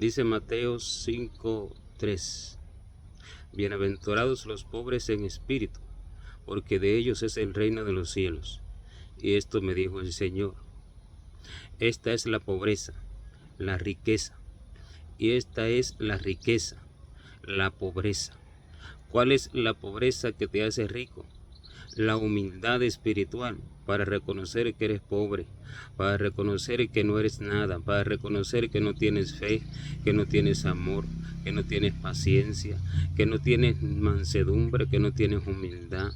Dice Mateo 5:3: Bienaventurados los pobres en espíritu, porque de ellos es el reino de los cielos. Y esto me dijo el Señor: esta es la pobreza, la riqueza. Y esta es la riqueza, la pobreza. ¿Cuál es la pobreza que te hace rico? La humildad espiritual, para reconocer que eres pobre, para reconocer que no eres nada, para reconocer que no tienes fe, que no tienes amor, que no tienes paciencia, que no tienes mansedumbre, que no tienes humildad,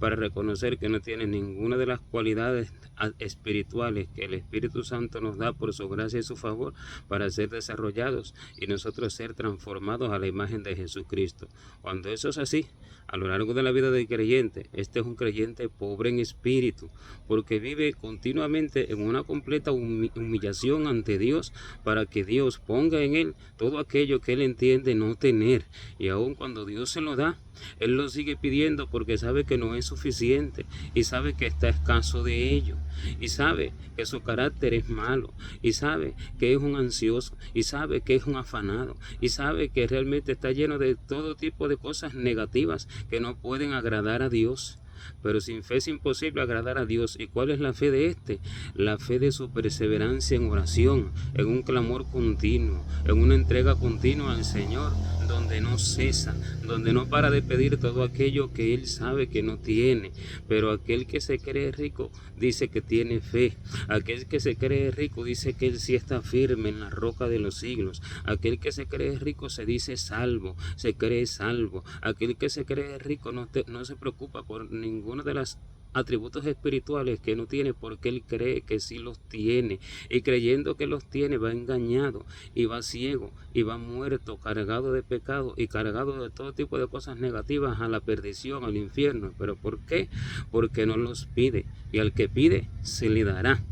para reconocer que no tienes ninguna de las cualidades espirituales que el Espíritu Santo nos da por su gracia y su favor para ser desarrollados y nosotros ser transformados a la imagen de Jesucristo. Cuando eso es así, a lo largo de la vida del creyente, este es un creyente pobre en espíritu, porque vive continuamente en una completa humillación ante Dios, para que Dios ponga en él todo aquello que él entiende no tener, y aun cuando Dios se lo da, él lo sigue pidiendo porque sabe que no es suficiente, y sabe que está escaso de ello, y sabe que su carácter es malo, y sabe que es un ansioso, y sabe que es un afanado, y sabe que realmente está lleno de todo tipo de cosas negativas que no pueden agradar a Dios. Pero sin fe es imposible agradar a Dios. ¿Y cuál es la fe de este? La fe de su perseverancia en oración, en un clamor continuo, en una entrega continua al Señor, donde no cesa, donde no para de pedir todo aquello que él sabe que no tiene. Pero aquel que se cree rico dice que tiene fe. Aquel que se cree rico dice que él sí está firme en la roca de los siglos. Aquel que se cree rico se dice salvo, se cree salvo. Aquel que se cree rico no se preocupa por ninguno de los atributos espirituales que no tiene, porque él cree que sí los tiene, y creyendo que los tiene va engañado y va ciego y va muerto, cargado de pecado y cargado de todo tipo de cosas negativas a la perdición, al infierno. ¿Pero por qué? Porque no los pide, y al que pide se le dará.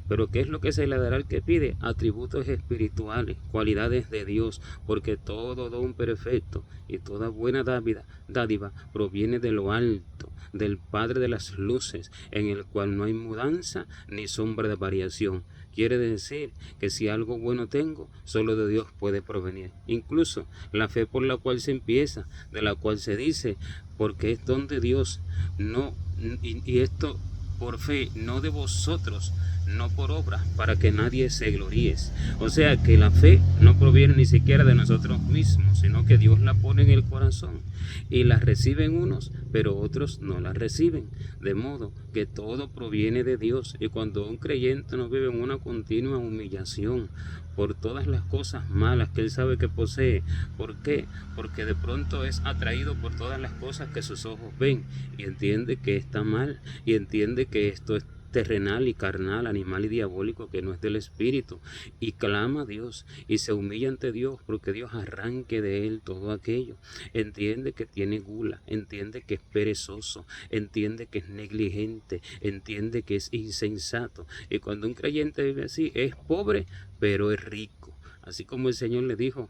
Pero ¿qué es lo que se le dará al que pide? Atributos espirituales, cualidades de Dios, porque todo don perfecto y toda buena dádiva proviene de lo alto, del Padre de las luces, en el cual no hay mudanza ni sombra de variación. Quiere decir que si algo bueno tengo, solo de Dios puede provenir. Incluso la fe por la cual se empieza, de la cual se dice, porque es don de Dios, no, y esto por fe, no de vosotros, no por obras, para que nadie se gloríe. O sea que la fe no proviene ni siquiera de nosotros mismos, sino que Dios la pone en el corazón, y la reciben unos, pero otros no la reciben. De modo que todo proviene de Dios, y cuando un creyente no vive en una continua humillación por todas las cosas malas que él sabe que posee, ¿por qué? Porque de pronto es atraído por todas las cosas que sus ojos ven, y entiende que está mal, y entiende que esto es terrenal y carnal, animal y diabólico, que no es del Espíritu, y clama a Dios y se humilla ante Dios, porque Dios arranque de él todo aquello. Entiende que tiene gula, entiende que es perezoso, entiende que es negligente, entiende que es insensato, y cuando un creyente vive así, es pobre pero es rico. Así como el Señor le dijo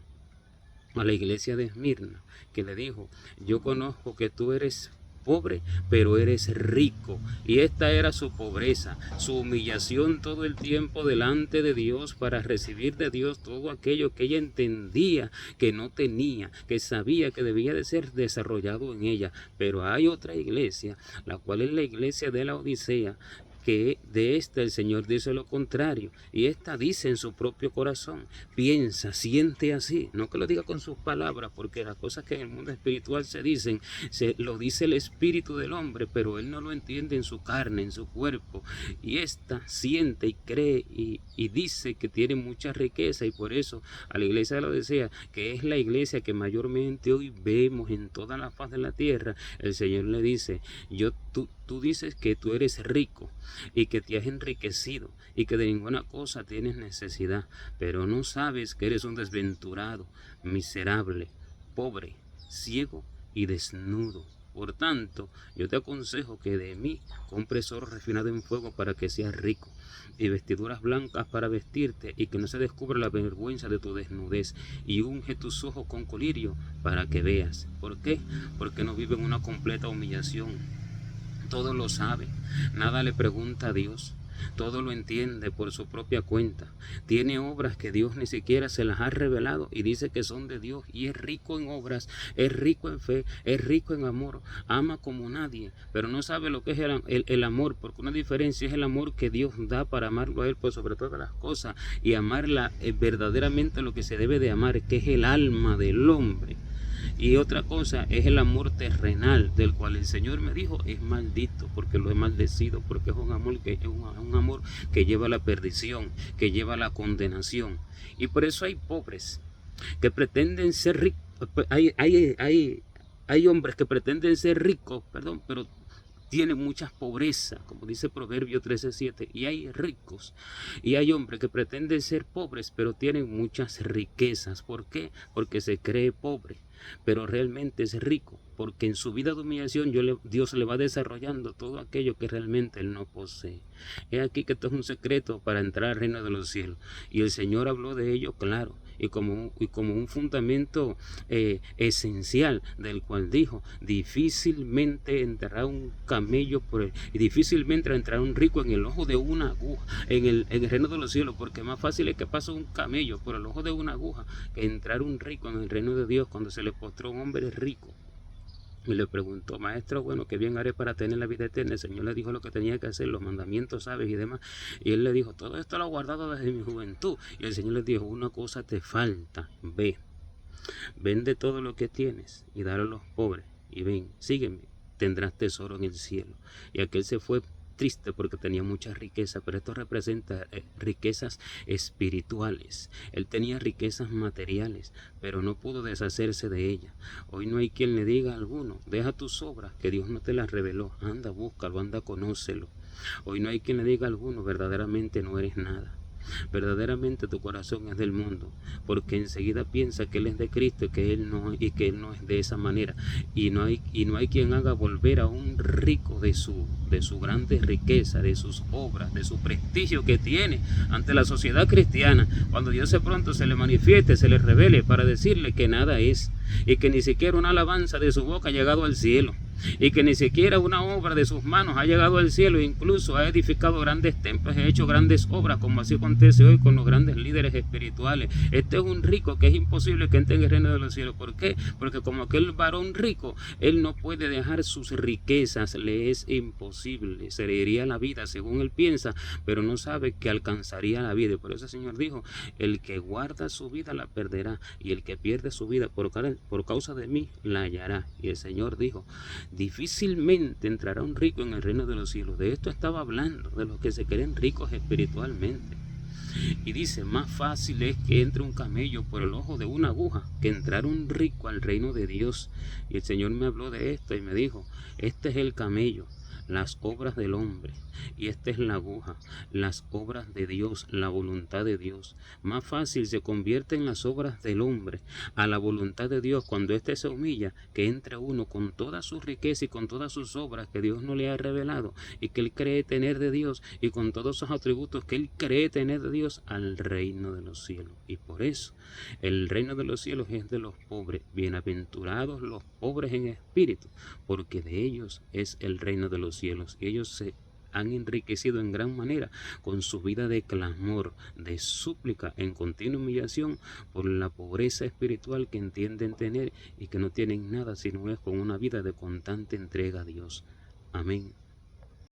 a la iglesia de Esmirna, que le dijo: yo conozco que tú eres pobre, pero eres rico. Y esta era su pobreza, su humillación todo el tiempo delante de Dios, para recibir de Dios todo aquello que ella entendía que no tenía, que sabía que debía de ser desarrollado en ella. Pero hay otra iglesia, la cual es la iglesia de la Odisea, que de esta el Señor dice lo contrario, y esta dice en su propio corazón, piensa, siente así, no que lo diga con sus palabras, porque las cosas que en el mundo espiritual se dicen, lo dice el espíritu del hombre, pero él no lo entiende en su carne, en su cuerpo, y esta siente y cree y dice que tiene mucha riqueza, y por eso a la iglesia de la Odisea, que es la iglesia que mayormente hoy vemos en toda la faz de la tierra, el Señor le dice: tú dices que tú eres rico y que te has enriquecido y que de ninguna cosa tienes necesidad, pero no sabes que eres un desventurado, miserable, pobre, ciego y desnudo. Por tanto, yo te aconsejo que de mí compres oro refinado en fuego para que seas rico, y vestiduras blancas para vestirte, y que no se descubra la vergüenza de tu desnudez, y unge tus ojos con colirio para que veas. ¿Por qué? Porque no vive en una completa humillación. Todo lo sabe, nada le pregunta a Dios, todo lo entiende por su propia cuenta, tiene obras que Dios ni siquiera se las ha revelado y dice que son de Dios, y es rico en obras, es rico en fe, es rico en amor, ama como nadie, pero no sabe lo que es el amor, porque una diferencia es el amor que Dios da para amarlo a Él por sobre todas las cosas, y amarla verdaderamente lo que se debe de amar, que es el alma del hombre. Y otra cosa es el amor terrenal, del cual el Señor me dijo es maldito, porque lo he maldecido, porque es un amor que lleva a la perdición, que lleva a la condenación. Y por eso hay pobres que pretenden ser ricos, hay hombres que pretenden ser ricos, pero tienen mucha pobreza, como dice Proverbio 13:7, y hay ricos, y hay hombres que pretenden ser pobres, pero tienen muchas riquezas. ¿Por qué? Porque se cree pobre, pero realmente es rico, porque en su vida de humillación Dios le va desarrollando todo aquello que realmente él no posee. Es aquí que esto es un secreto para entrar al reino de los cielos, y el Señor habló de ello claro, y como un fundamento esencial, del cual dijo: difícilmente entrará un camello y difícilmente entrará un rico en el ojo de una aguja en el reino de los cielos, porque más fácil es que pase un camello por el ojo de una aguja que entrar un rico en el reino de Dios. Cuando se le postró un hombre rico y le preguntó: maestro, bueno, ¿qué bien haré para tener la vida eterna? El Señor le dijo lo que tenía que hacer, los mandamientos, ¿sabes? Y demás. Y él le dijo: todo esto lo he guardado desde mi juventud. Y el Señor le dijo: una cosa te falta, ve, vende todo lo que tienes y dale a los pobres, y ven, sígueme, tendrás tesoro en el cielo. Y aquel se fue triste porque tenía mucha riqueza, pero esto representa riquezas espirituales. Él tenía riquezas materiales, pero no pudo deshacerse de ellas. Hoy no hay quien le diga a alguno: deja tus obras, que Dios no te las reveló, anda, búscalo, anda, conócelo. Hoy no hay quien le diga a alguno: verdaderamente no eres nada. Verdaderamente tu corazón es del mundo, porque enseguida piensa que él es de Cristo y que él no es de esa manera. Y no hay quien haga volver a un rico de su grande riqueza, de sus obras, de su prestigio que tiene ante la sociedad cristiana, cuando Dios de pronto se le manifieste, se le revele para decirle que nada es, y que ni siquiera una alabanza de su boca ha llegado al cielo, y que ni siquiera una obra de sus manos ha llegado al cielo. Incluso ha edificado grandes templos, ha hecho grandes obras, como así acontece hoy con los grandes líderes espirituales. Este es un rico que es imposible que entre en el reino de los cielos. ¿Por qué? Porque como aquel varón rico, él no puede dejar sus riquezas, le es imposible. Se le iría la vida según él piensa, pero no sabe que alcanzaría la vida. Y por eso el Señor dijo: el que guarda su vida la perderá, y el que pierde su vida por causa de mí la hallará. Y el Señor dijo: difícilmente entrará un rico en el reino de los cielos. De esto estaba hablando, de los que se creen ricos espiritualmente. Y dice: más fácil es que entre un camello por el ojo de una aguja que entrar un rico al reino de Dios. Y el Señor me habló de esto y me dijo: este es el camello, las obras del hombre, y esta es la aguja, las obras de Dios, la voluntad de Dios. Más fácil se convierten las obras del hombre a la voluntad de Dios cuando éste se humilla, que entre uno con toda su riqueza y con todas sus obras que Dios no le ha revelado y que él cree tener de Dios, y con todos esos atributos que él cree tener de Dios, al reino de los cielos. Y por eso el reino de los cielos es de los pobres. Bienaventurados los pobres en espíritu, porque de ellos es el reino de los cielos. Y ellos se han enriquecido en gran manera con su vida de clamor, de súplica, en continua humillación por la pobreza espiritual que entienden tener y que no tienen nada sino es con una vida de constante entrega a Dios. Amén.